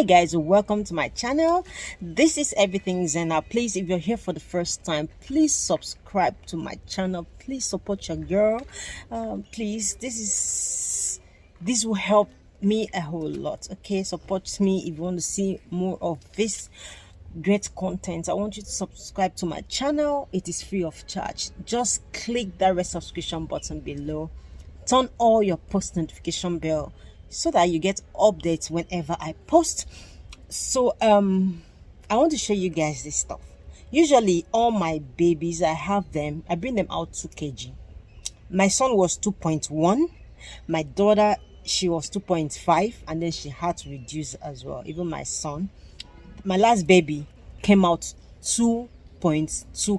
Hi guys, welcome to my channel. This is Everything Zena. Please, if you're here for the first time, please subscribe to my channel. Please support your girl. Please, this will help me a whole lot. Okay, support me if you want to see more of this great content. I want you to subscribe to my channel. It is free of charge. Just click that red subscription button below. Turn all your post notification bell so that you get updates whenever I post. So I want to show you guys this stuff. Usually all my babies, I bring them out 2 kg. My son was 2.1. My daughter, she was 2.5, and then she had to reduce as well. Even my son, my last baby, came out 2.2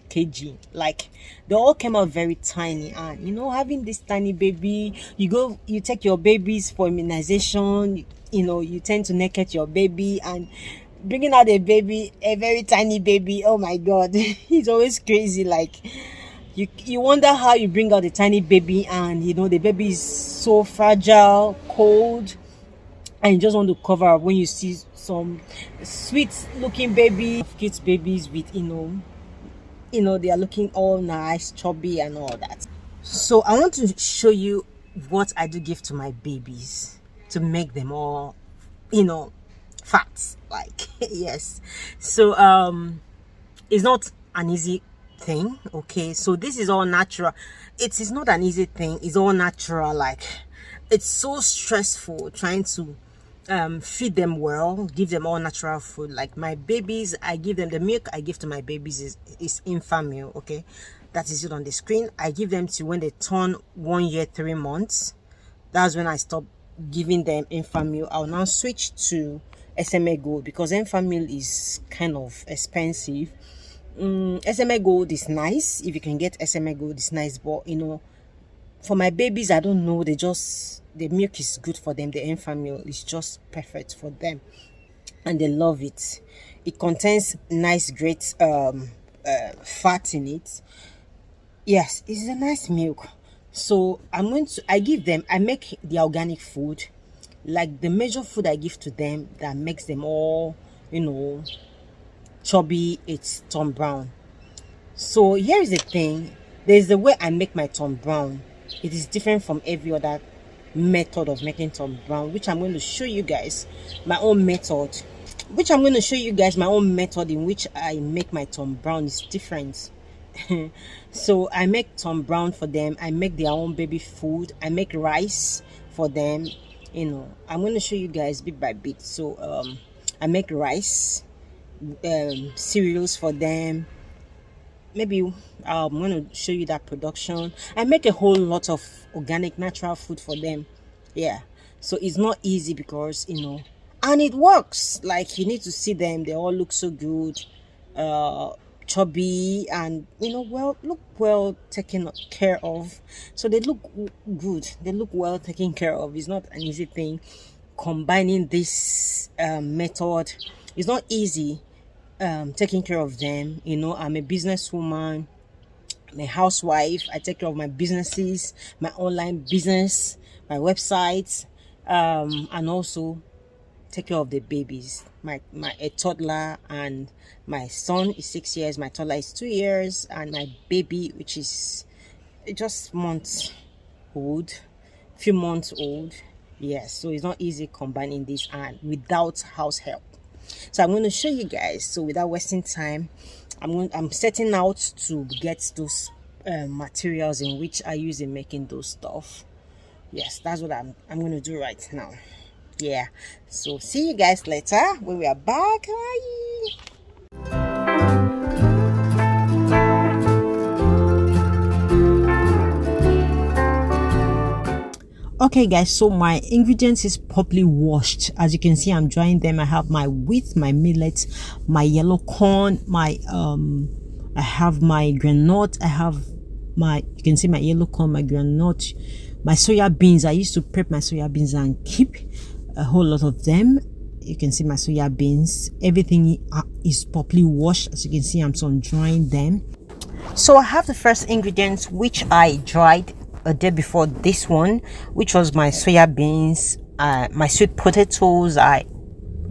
kg. Like, they all came out very tiny. And you know, having this tiny baby, you take your babies for immunization, you tend to naked your baby, and bringing out a very tiny baby, oh my god, it's always crazy. Like, you wonder how you bring out a tiny baby, and the baby is so fragile, cold, and you just want to cover up when you see some sweet looking cute babies with they are looking all nice, chubby and all that. So I want to show you what I do give to my babies to make them all fat, like yes. So it's not an easy thing. Okay, so this is all natural. It is not an easy thing. It's all natural. Like, it's so stressful trying to feed them well, give them all natural food. Like my babies, I give them the milk I give to my babies is infant milk. Okay, that is it on the screen. I give them to when they turn 1 year 3 months. That's when I stop giving them infant milk. I'll now switch to SMA Gold because infant milk is kind of expensive. SMA Gold is nice. If you can get SMA Gold, it's nice, but for my babies, I don't know, the milk is good for them. The infant milk is just perfect for them, and they love it. It contains nice, great fat in it. Yes, it's a nice milk. So I make the organic food, like the major food I give to them that makes them all chubby. It's Tom Brown. So here is the thing, there's the way I make my Tom Brown. It is different from every other method of making Tom Brown, which I'm going to show you guys my own method. In which I make my Tom Brown is different. So I make Tom Brown for them. I make their own baby food. I make rice for them. I'm going to show you guys bit by bit. So I make rice, cereals for them. Maybe I'm going to show you that production. I make a whole lot of organic natural food for them. Yeah, so it's not easy because and it works. Like, you need to see them, they all look so good, chubby, and look well taken care of. So they look good, they look well taken care of. It's not an easy thing combining this method. It's not easy taking care of them. I'm a businesswoman, I'm a housewife. I take care of my businesses, my online business, my websites, and also take care of the babies. A toddler, and my son is 6 years, my toddler is 2 years, and my baby, which is just few months old. Yes, so it's not easy combining this and without house help. So I'm going to show you guys. So without wasting time, I'm setting out to get those materials in which I use in making those stuff. Yes, that's what I'm going to do right now. Yeah, so see you guys later when we are back. Bye. Okay guys, so my ingredients is properly washed. As you can see, I'm drying them. I have my wheat, my millet, my yellow corn, I have my granite, you can see my yellow corn, my granite, my soya beans. I used to prep my soya beans and keep a whole lot of them. You can see my soya beans. Everything is properly washed. As you can see, I'm sun drying them. So I have the first ingredients which I dried a day before this one, which was my soya beans, my sweet potatoes. I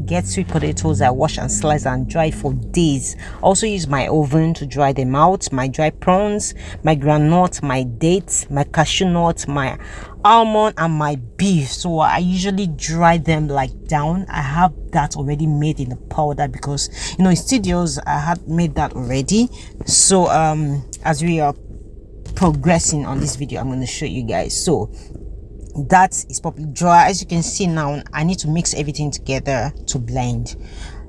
get sweet potatoes. I wash and slice and dry for days. Also use my oven to dry them out. My dry prawns, my groundnut, my dates, my cashew nut, my almond, and my beef. So I usually dry them like down. I have that already made in the powder because in studios I had made that already. So as we are progressing on this video, I'm going to show you guys. So that is properly dry. As you can see now, I need to mix everything together to blend.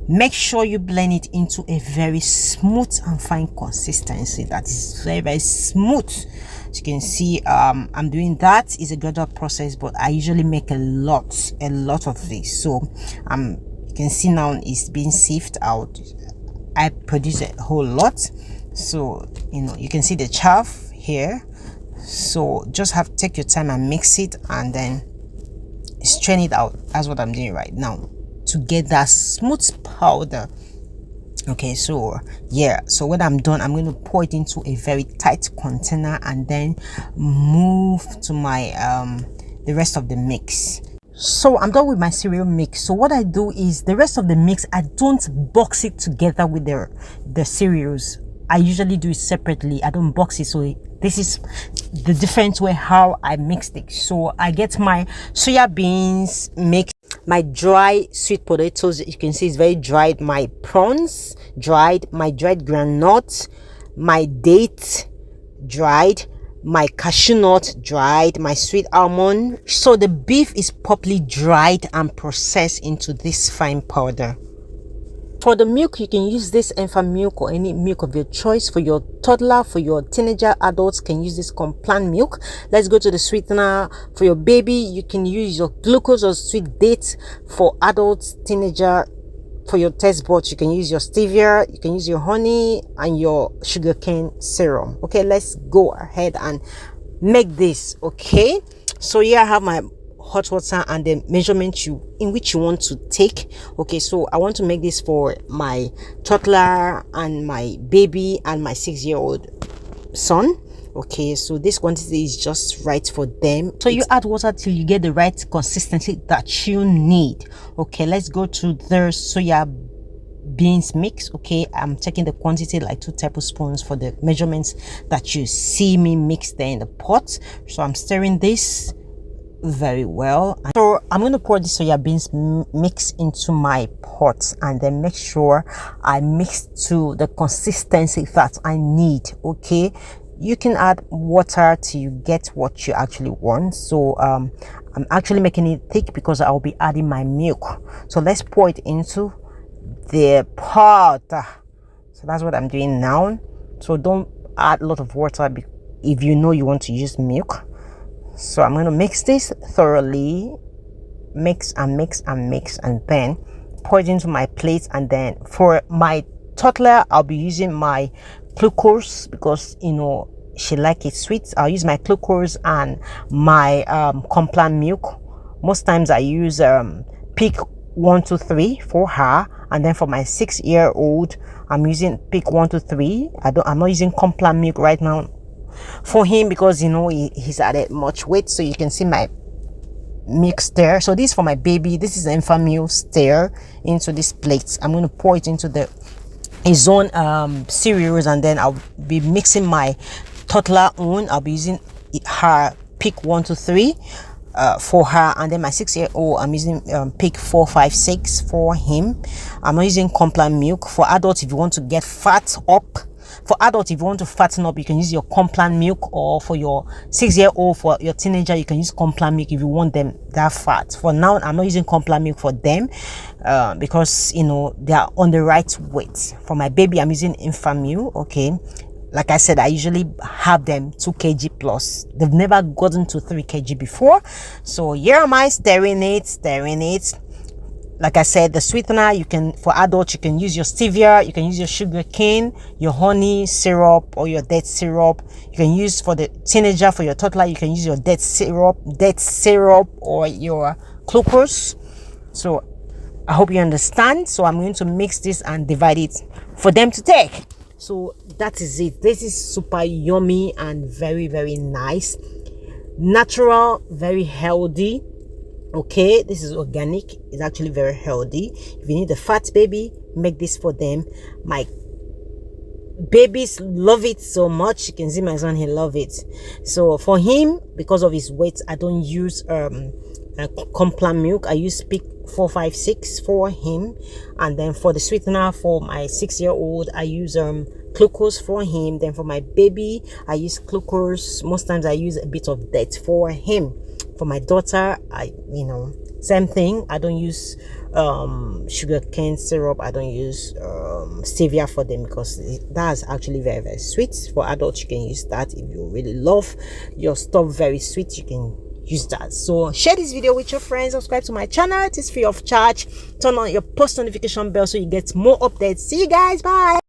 Make sure you blend it into a very smooth and fine consistency that is very, very smooth. As you can see, I'm doing that. It's a gradual process, but I usually make a lot of this. So you can see now it's being sieved out. I produce a whole lot, so you can see the chaff here. So just have to take your time and mix it and then strain it out. That's what I'm doing right now to get that smooth powder. Okay, so yeah, so when I'm done, I'm going to pour it into a very tight container and then move to my the rest of the mix. So I'm done with my cereal mix. So what I do is the rest of the mix, I don't box it together with the cereals. I usually do it separately. I don't box it. So this is the different way how I mixed it. So I get my soya beans mixed, my dry sweet potatoes, you can see it's very dried, my prawns dried, my dried groundnut, my date dried, my cashew nut dried, my sweet almond. So the beef is properly dried and processed into this fine powder. For the milk, you can use this infant milk or any milk of your choice. For your toddler, for your teenager, adults can use this complan milk. Let's go to the sweetener. For your baby, you can use your glucose or sweet date. For adults, teenager, for your taste buds, you can use your stevia, you can use your honey and your sugarcane syrup. Okay, let's go ahead and make this. Okay, so here I have my hot water and the measurement in which you want to take. Okay, so I want to make this for my toddler and my baby and my 6-year-old son. Okay, so this quantity is just right for them. So you add water till you get the right consistency that you need. Okay, let's go to the soya beans mix. Okay, I'm taking the quantity like 2 tablespoons for the measurements that you see me mix there in the pot. So I'm stirring this very well. So I'm going to pour the soya beans mix into my pot and then make sure I mix to the consistency that I need. Okay, you can add water till you get what you actually want. So I'm actually making it thick because I'll be adding my milk. So let's pour it into the pot. So that's what I'm doing now. So don't add a lot of water if you know you want to use milk. So I'm going to mix this thoroughly, mix and mix and mix, and then pour it into my plate. And then for my toddler, I'll be using my glucose because she likes it sweet. I'll use my glucose and my complan milk. Most times I use pick 1 2 3 for her, and then for my 6-year-old I'm using pick 1 2 3. I'm not using complan milk right now for him because he's added much weight. So you can see my mix there. So this is for my baby. This is the infant milk stir into this plate. I'm going to pour it into his own cereals, and then I'll be mixing my toddler own. I'll be using her pick 1 2 3 for her, and then my 6-year-old I'm using pick 4 5 6 for him. I'm not using complan milk. For adults, if you want to get fat up, for adults, if you want to fatten up, you can use your complan milk, or for your 6-year-old, for your teenager, you can use complan milk if you want them that fat. For now, I'm not using complan milk for them because they are on the right weight. For my baby, I'm using infant milk. Okay, like I said, I usually have them 2 kg plus. They've never gotten to 3 kg before. So here am I stirring it. Like I said, the sweetener, for adults, you can use your stevia, you can use your sugar cane, your honey syrup, or your date syrup. You can use for the teenager, for your toddler, you can use your date syrup, or your glucose. So I hope you understand. So I'm going to mix this and divide it for them to take. So that is it. This is super yummy and very, very nice, natural, very healthy. Okay, this is organic. It's actually very healthy. If you need a fat baby, make this for them. My babies love it so much. You can see my son, he love it. So for him, because of his weight, I don't use complan milk. I use Peak 456 for him. And then for the sweetener for my 6-year-old, I use glucose for him. Then for my baby, I use glucose. Most times I use a bit of that for him. For my daughter, I same thing. I don't use sugar cane syrup. I don't use stevia for them, because that's actually very, very sweet. For adults, you can use that. If you really love your stuff very sweet, you can use that. So share this video with your friends, subscribe to my channel, it is free of charge, turn on your post notification bell so you get more updates. See you guys, bye.